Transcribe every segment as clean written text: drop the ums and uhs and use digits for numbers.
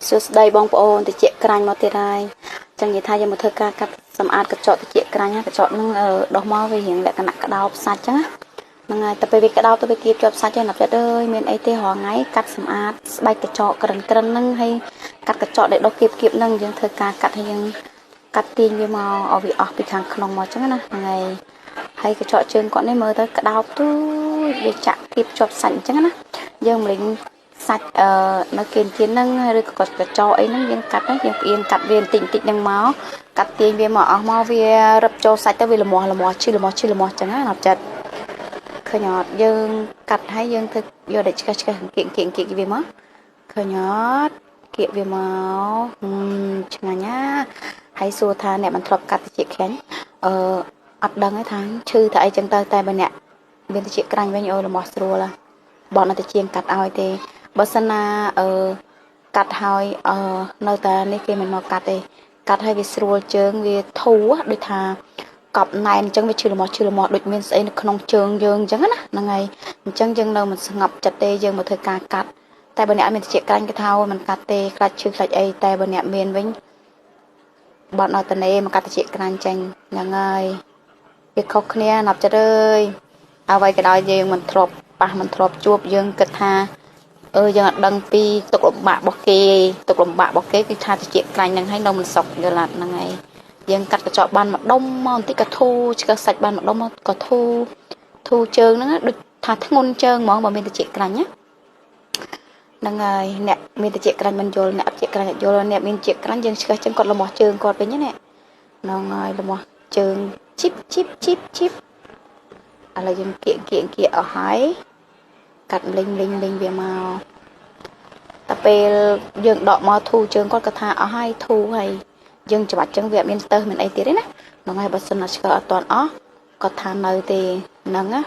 សួស្តីបងប្អូនតិចក្រាញ់មកទៀតហើយចឹងនិយាយថាយើងមកធ្វើការកាត់សម្អាតកញ្ចក់តិចក្រាញ់ណាកញ្ចក់ហ្នឹងដោះមកវារៀងលក្ខណៈក្តោបសាច់ចឹងហ្នឹងហើយតែពេលវាក្តោបទៅវាគៀបជាប់សាច់ហើយណាប់ចិត្តអើយមានអីទេរាល់ថ្ងៃកាត់សម្អាតស្បែកកញ្ចក់ក្រិនហ្នឹងហើយកាត់កញ្ចក់ដែលដុះគៀបហ្នឹងយើងធ្វើការកាត់ហើយយើងកាត់ទាញវាមកឲ្យវាអស់ពីខាងក្នុងមកចឹងណាហ្នឹងហើយកញ្ចក់ជើងគាត់នេះមើលទៅក្តោបទូវាចាក់គៀបជាប់សាច់អញ្ចឹងណាយើងមិនសាច់នៅគៀនហ្នឹងឬក៏កញ្ចក់អីហ្នឹងយើងកាត់យើងផ្អៀងកាត់វាបន្តិចហ្នឹងមកកាត់ទាញវាមកអស់មកវារឹបចូលសាច់ទៅវាល្មមឈឺល្មមចឹងណាណាប់ចិត្តឃើញអត់យើងកាត់ហើយយើងធ្វើយកតែឆ្កេះគៀកវាមកឃើញអត់គៀកវាមកឆ្ងាញ់ណាហើយសួរថាអ្នកមិនធ្លាប់កាត់តិចខ្លាញ់អត់ដឹងទេថាឈឺថាអីចឹងទៅតែបើអ្នកមានតិចក្រាញ់វិញអូល្មមស្រួលបនអត់តិចកាត់ឲ្យទេបើសិនណាកាត់ហើយនៅតែនេះគេមិនមកកាត់ទេកាត់ឲ្យវាស្រួលជើងវាធូរដូចថាកប់ណែនអញ្ចឹងវាឈឺល្មមដូចមានស្អីនៅក្នុងជើងយើងអញ្ចឹងណាហ្នឹងហើយអញ្ចឹងយើងនៅមិនស្ងប់ចិត្តទេយើងមកធ្វើការកាត់តែបើអ្នកអត់មានតិចក្រាញ់គេថាមិនកាត់ទេខ្លាចឈឺខ្លាចអីតែបើអ្នកមានវិញបនអត់តនេមកកាត់តិចក្រាញ់ចាញ់ហ្នឹងហើយវាខុសគ្នាណាប់ចិត្តអើយអ្វីក៏ដោយយើងមិនធ្លាប់ប៉ះមិនធ្លាប់ជួបយើងគិតថាយើងអត់ដឹងពីទុកលំបាករបស់គេគឺថាតិចក្រាញ់ហ្នឹងហើយនៅមិនសុខយល់អត់ហ្នឹងហើយយើងកាត់កញ្ចក់បានមួយដុំមកបន្តិចក៏ធូរឆ្កឹះសាច់បានមួយដុំក៏ធូរជើងហ្នឹងដូចថាធ្ងន់ជើងហ្មងបើមានតិចក្រាញ់ណាហ្នឹងហើយអ្នកមានតិចក្រាញ់មិនយល់អ្នកអត់តិចក្រាញ់អត់យល់អ្នកមានតិចក្រាញ់យើងឆ្កឹះចឹងគាត់លំោះជើងគាត់វិញណាហ្នឹងហើយលំោះជើងជីបឥឡូវយើងគៀកអស់ហើយកាត់លេងវាមកតែពេលយើងដកមកធូរជើងគាត់ក៏ថាអស់ហើយធូរហើយយើងច្បាច់ចឹងវាអត់មានស្ទើមានអីទៀតទេណាហ្នឹងហើយបើសិនណាឆ្កឹះអត់តាន់អស់គាត់ថានៅទេហ្នឹងណា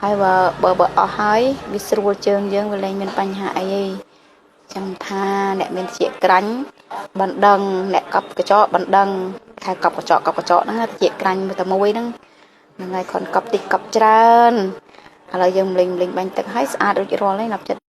ហើយបើអស់ហើយវាស្រួលជើងយើងវាលែងមានបញ្ហាអីទេចឹងថាអ្នកមានជាក្រាញ់បណ្ដឹងអ្នកកប់កញ្ចក់បណ្ដឹងហៅកប់កញ្ចក់ហ្នឹងជាក្រាញ់តែមួយហ្នឹងហ្នឹងហើយខនកប់តិចកប់ច្រើនឥឡូវយើងលេងបាញ់ទឹកឲ្យស្អាតរួចរាល់ហើយណាប់ចិត្ត